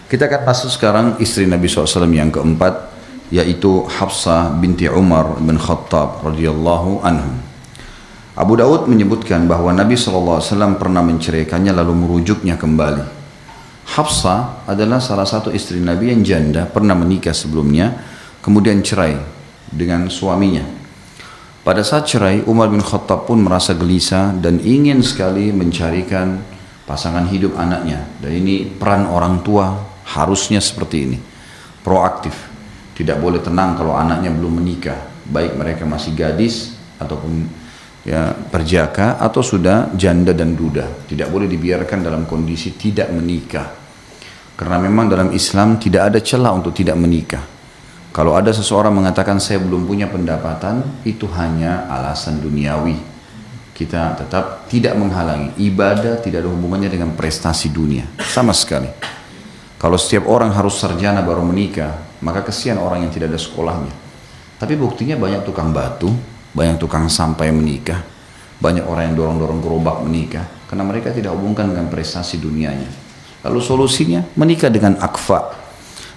Kita akan masuk sekarang istri Nabi SAW yang keempat, yaitu Hafsah binti Umar bin Khattab radhiyallahu anhu. Abu Daud menyebutkan bahwa Nabi SAW pernah menceraikannya lalu merujuknya kembali. Hafsah adalah salah satu istri Nabi yang janda, pernah menikah sebelumnya, kemudian cerai dengan suaminya. Pada saat cerai, Umar bin Khattab pun merasa gelisah dan ingin sekali mencarikan pasangan hidup anaknya. Dan ini peran orang tua harusnya seperti ini, proaktif. Tidak boleh tenang kalau anaknya belum menikah, baik mereka masih gadis ataupun ya perjaka atau sudah janda dan duda. Tidak boleh dibiarkan dalam kondisi tidak menikah, karena memang dalam Islam tidak ada celah untuk tidak menikah. Kalau ada seseorang mengatakan saya belum punya pendapatan, itu hanya alasan duniawi. Kita tetap tidak menghalangi. Ibadah tidak ada hubungannya dengan prestasi dunia sama sekali. Kalau setiap orang harus sarjana baru menikah, maka kesian orang yang tidak ada sekolahnya. Tapi buktinya banyak tukang batu, banyak tukang sampah yang menikah, banyak orang yang dorong-dorong gerobak menikah, karena mereka tidak hubungkan dengan prestasi dunianya. Lalu solusinya menikah dengan akfa.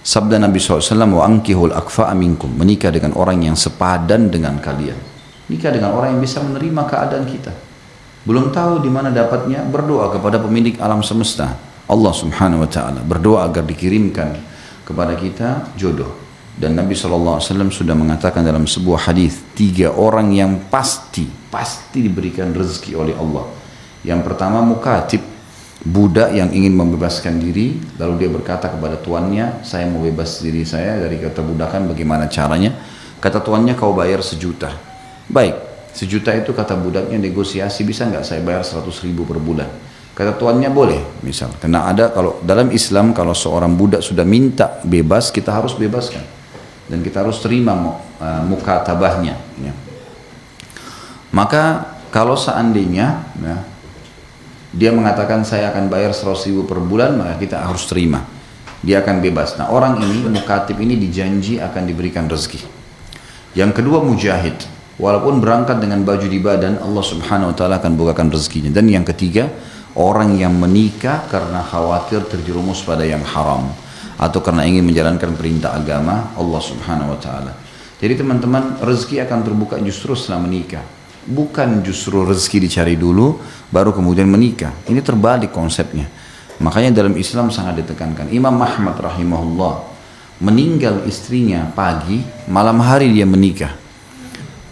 Sabda Nabi SAW, wa ankihul akfa aminkum, menikah dengan orang yang sepadan dengan kalian. Nikah dengan orang yang bisa menerima keadaan kita. Belum tahu di mana dapatnya, berdoa kepada pemilik alam semesta, Allah Subhanahu wa Ta'ala. Berdoa agar dikirimkan kepada kita jodoh. Dan Nabi SAW sudah mengatakan dalam sebuah hadis, 3 orang yang pasti diberikan rezeki oleh Allah. Yang pertama mukatib, budak yang ingin membebaskan diri, lalu dia berkata kepada tuannya, saya mau bebas diri saya dari kata budakan, bagaimana caranya? Kata tuannya, kau bayar 1 juta. Baik, 1 juta itu kata budaknya negosiasi, bisa nggak saya bayar 100.000 per bulan? Kata tuannya boleh, misal. Karena ada, kalau dalam Islam kalau seorang budak sudah minta bebas, kita harus bebaskan dan kita harus terima mukatabahnya. Ya. Maka kalau seandainya ya, dia mengatakan saya akan bayar 100.000 per bulan, maka kita harus terima. Dia akan bebas. Nah, orang ini, mukatib ini dijanji akan diberikan rezeki. Yang kedua mujahid. Walaupun berangkat dengan baju di badan, Allah Subhanahu wa Ta'ala akan bukakan rezekinya. Dan yang ketiga, orang yang menikah karena khawatir terjerumus pada yang haram atau karena ingin menjalankan perintah agama Allah Subhanahu wa Ta'ala. Jadi teman-teman, rezeki akan terbuka justru setelah menikah. Bukan justru rezeki dicari dulu baru kemudian menikah. Ini terbalik konsepnya. Makanya dalam Islam sangat ditekankan. Imam Ahmad rahimahullah meninggal istrinya pagi, malam hari dia menikah.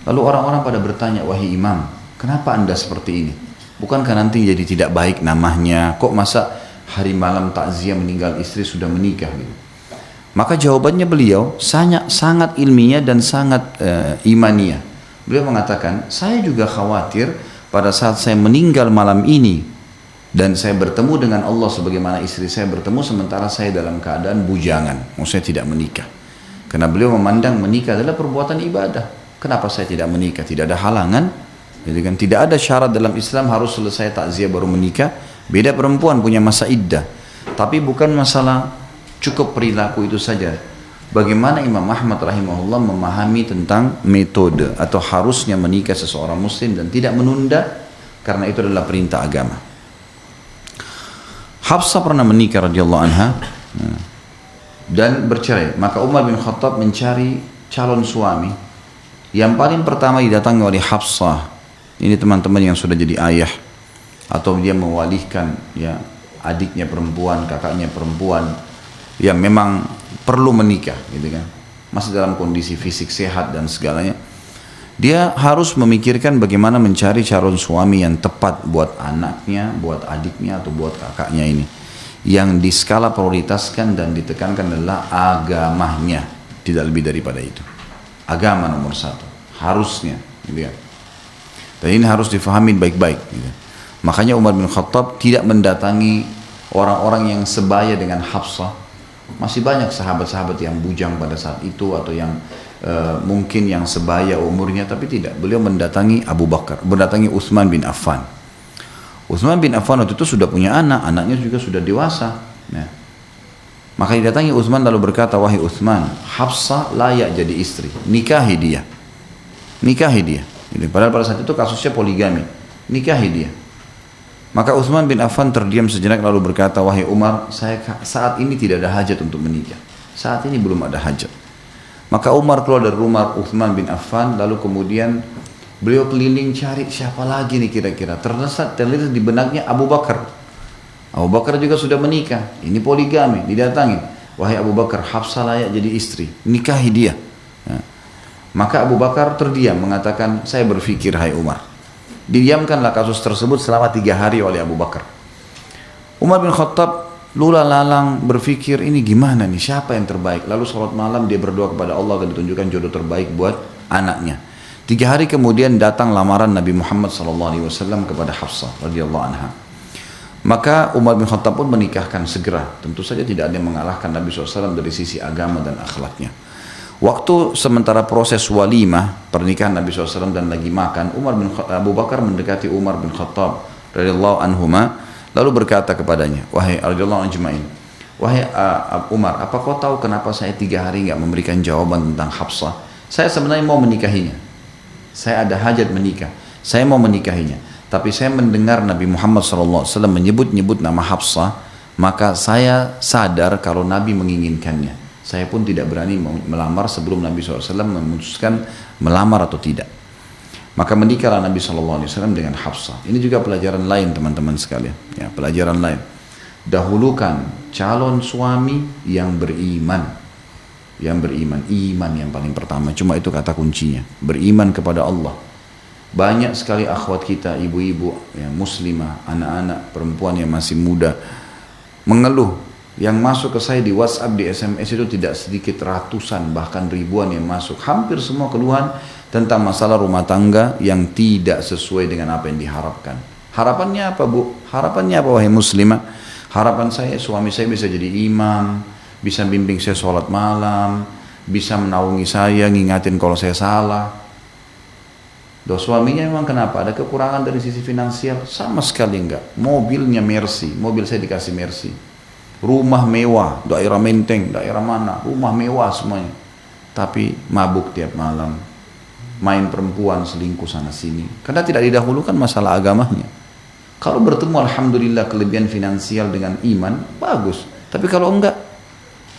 Lalu orang-orang pada bertanya, wahai imam, kenapa anda seperti ini? Bukankah nanti jadi tidak baik namanya? Kok masa hari malam takziah meninggal istri sudah menikah gitu? Maka jawabannya beliau sangat ilmiah dan sangat imaniah. Beliau mengatakan, saya juga khawatir pada saat saya meninggal malam ini dan saya bertemu dengan Allah sebagaimana istri saya bertemu sementara saya dalam keadaan bujangan, maksudnya tidak menikah. Karena beliau memandang menikah adalah perbuatan ibadah. Kenapa saya tidak menikah? Tidak ada halangan. Jadi kan tidak ada syarat dalam Islam harus selesai takziah baru menikah. Beda perempuan punya masa iddah. Tapi bukan masalah cukup perilaku itu saja. Bagaimana Imam Ahmad rahimahullah memahami tentang metode atau harusnya menikah seseorang muslim dan tidak menunda karena itu adalah perintah agama. Hafsah pernah menikah radhiyallahu anha dan bercerai. Maka Umar bin Khattab mencari calon suami. Yang paling pertama didatangi oleh Hafsah. Ini teman-teman yang sudah jadi ayah atau dia mewalihkan ya adiknya perempuan, kakaknya perempuan yang memang perlu menikah gitu kan. Masih dalam kondisi fisik sehat dan segalanya. Dia harus memikirkan bagaimana mencari calon suami yang tepat buat anaknya, buat adiknya atau buat kakaknya ini. Yang diskala prioritaskan dan ditekankan adalah agamanya, tidak lebih daripada itu. Agama nomor 1 harusnya gitu ya. Dan ini harus difahami baik-baik gitu. Makanya Umar bin Khattab tidak mendatangi orang-orang yang sebaya dengan Hafsah. Masih banyak sahabat-sahabat yang bujang pada saat itu atau yang mungkin yang sebaya umurnya, tapi tidak. Beliau mendatangi Abu Bakar, mendatangi Utsman bin Affan. Utsman bin Affan waktu itu sudah punya anak, anaknya juga sudah dewasa. Nah, maka didatangi Utsman lalu berkata, wahai Utsman, Hafsah layak jadi istri, nikahi dia. Nikahi dia. Padahal pada saat itu kasusnya poligami. Nikahi dia. Maka Utsman bin Affan terdiam sejenak lalu berkata, wahai Umar, saya saat ini tidak ada hajat untuk menikah. Saat ini belum ada hajat. Maka Umar keluar dari rumah Utsman bin Affan, lalu kemudian beliau keliling cari siapa lagi nih kira-kira. Terlihat di benaknya Abu Bakar. Abu Bakar juga sudah menikah. Ini poligami, didatangi. Wahai Abu Bakar, Hafsah layak jadi istri. Nikahi dia. Ya. Maka Abu Bakar terdiam mengatakan, saya berfikir hai Umar. Didiamkanlah kasus tersebut selama 3 hari oleh Abu Bakar. Umar bin Khattab lula lalang berfikir ini gimana nih, siapa yang terbaik. Lalu sholat malam dia berdoa kepada Allah agar ditunjukkan jodoh terbaik buat anaknya. 3 hari kemudian datang lamaran Nabi Muhammad SAW kepada Hafsah radhiyallahu anha. Maka Umar bin Khattab pun menikahkan segera. Tentu saja tidak ada yang mengalahkan Nabi SAW dari sisi agama dan akhlaknya. Waktu sementara proses walimah pernikahan Nabi SAW dan lagi makan, Abu Bakar mendekati Umar bin Khattab radhiyallahu anhuma lalu berkata kepadanya, wahai radhiyallahu ajmain, wahai Umar, apa kau tahu kenapa saya 3 hari nggak memberikan jawaban tentang Hafsah? Saya sebenarnya mau menikahinya, saya ada hajat menikah, saya mau menikahinya, tapi saya mendengar Nabi Muhammad SAW menyebut-nyebut nama Hafsah, maka saya sadar kalau Nabi menginginkannya. Saya pun tidak berani melamar sebelum Nabi SAW memutuskan melamar atau tidak. Maka menikahlah Nabi SAW dengan Hafsah. Ini juga pelajaran lain teman-teman sekalian. Ya, pelajaran lain. Dahulukan calon suami yang beriman. Yang beriman. Iman yang paling pertama. Cuma itu kata kuncinya. Beriman kepada Allah. Banyak sekali akhwat kita, ibu-ibu, ya, muslimah, anak-anak, perempuan yang masih muda, mengeluh. Yang masuk ke saya di WhatsApp, di SMS itu tidak sedikit ratusan bahkan ribuan yang masuk. Hampir semua keluhan tentang masalah rumah tangga yang tidak sesuai dengan apa yang diharapkan. Harapannya apa Bu? Harapannya apa wahai muslimah? Harapan saya suami saya bisa jadi imam, bisa bimbing saya sholat malam, bisa menaungi saya, ngingatin kalau saya salah. Suaminya memang kenapa? Ada kekurangan dari sisi finansial? Sama sekali enggak. Mobilnya Mercy, mobil saya dikasih Mercy. Rumah mewah, daerah Menteng, daerah mana, rumah mewah semuanya. Tapi mabuk tiap malam, main perempuan, selingkuh sana sini. Karena tidak didahulukan masalah agamanya. Kalau bertemu alhamdulillah kelebihan finansial dengan iman, bagus. Tapi kalau enggak,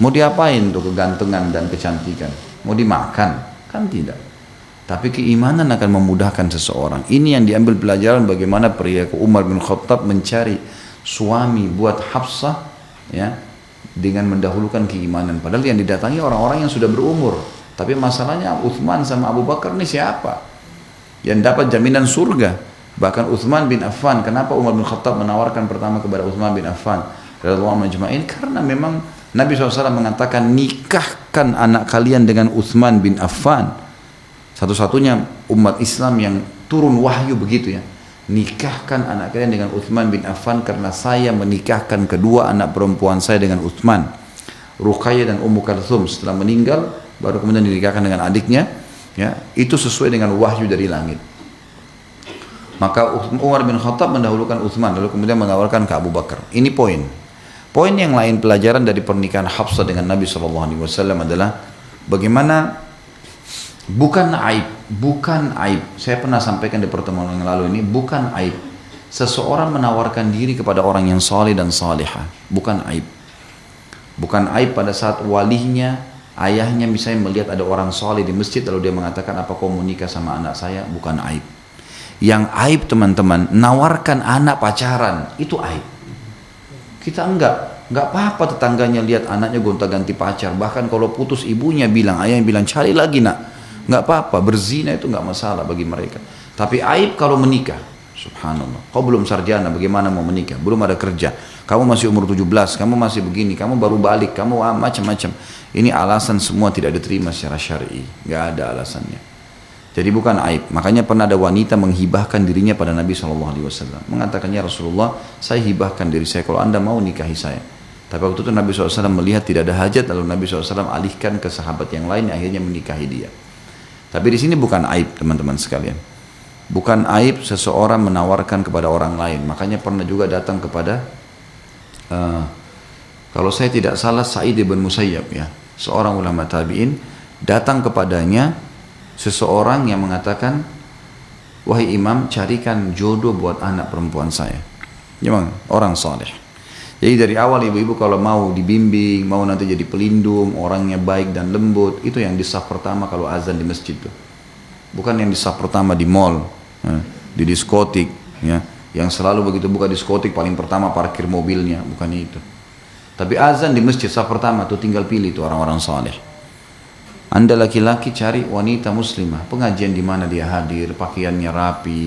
mau diapain tuh kegantengan dan kecantikan? Mau dimakan? Kan tidak. Tapi keimanan akan memudahkan seseorang. Ini yang diambil pelajaran bagaimana pria Umar bin Khattab mencari suami buat Hafsah, ya, dengan mendahulukan keimanan. Padahal yang didatangi orang-orang yang sudah berumur. Tapi masalahnya Utsman sama Abu Bakar ini siapa yang dapat jaminan surga? Bahkan Utsman bin Affan, kenapa Umar bin Khattab menawarkan pertama kepada Utsman bin Affan radhiyallahu anhu ajma'in? Karena memang Nabi SAW mengatakan nikahkan anak kalian dengan Utsman bin Affan. Satu-satunya umat Islam yang turun wahyu begitu, ya. Nikahkan anak kalian dengan Utsman bin Affan karena saya menikahkan kedua anak perempuan saya dengan Utsman. Ruqayyah dan Ummu Kalthum setelah meninggal baru kemudian dinikahkan dengan adiknya, ya. Itu sesuai dengan wahyu dari langit. Maka Umar bin Khattab mendahulukan Utsman lalu kemudian menawarkan ke Abu Bakar. Ini poin. Poin yang lain pelajaran dari pernikahan Hafsah dengan Nabi SAW adalah bagaimana bukan aib. Saya pernah sampaikan di pertemuan yang lalu ini, bukan aib seseorang menawarkan diri kepada orang yang saleh dan salihah, bukan aib. Bukan aib pada saat walinya, ayahnya misalnya melihat ada orang saleh di masjid lalu dia mengatakan apa kau mau nikah sama anak saya, bukan aib. Yang aib teman-teman, nawarkan anak pacaran, itu aib. Kita enggak apa-apa tetangganya lihat anaknya gonta-ganti pacar, bahkan kalau putus ibunya bilang, ayahnya bilang cari lagi nak. Nggak apa-apa, berzina itu nggak masalah bagi mereka. Tapi aib kalau menikah, subhanallah. Kau belum sarjana, bagaimana mau menikah? Belum ada kerja. Kamu masih umur 17, kamu masih begini, kamu baru balik, kamu macam-macam. Ini alasan semua tidak diterima secara syar'i. Nggak ada alasannya. Jadi bukan aib. Makanya pernah ada wanita menghibahkan dirinya pada Nabi SAW. Mengatakannya Rasulullah, saya hibahkan diri saya kalau anda mau nikahi saya. Tapi waktu itu Nabi SAW melihat tidak ada hajat, lalu Nabi SAW alihkan ke sahabat yang lain, akhirnya menikahi dia. Tapi di sini bukan aib teman-teman sekalian. Bukan aib seseorang menawarkan kepada orang lain. Makanya pernah juga datang kepada, kalau saya tidak salah Sa'id ibn Musayyab, ya, seorang ulama tabi'in, datang kepadanya seseorang yang mengatakan, wahai imam, carikan jodoh buat anak perempuan saya. Memang orang saleh. Jadi dari awal ibu-ibu kalau mau dibimbing, mau nanti jadi pelindung, orangnya baik dan lembut, itu yang di saf pertama kalau azan di masjid tuh. Bukan yang di saf pertama di mall, di diskotik, ya, yang selalu begitu buka diskotik paling pertama parkir mobilnya, bukan itu. Tapi azan di masjid saf pertama tuh tinggal pilih tuh orang-orang saleh. Anda laki-laki cari wanita muslimah, pengajian di mana dia hadir, pakaiannya rapi,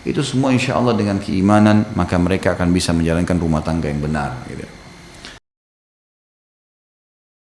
itu semua insya Allah dengan keimanan maka mereka akan bisa menjalankan rumah tangga yang benar. Gitu.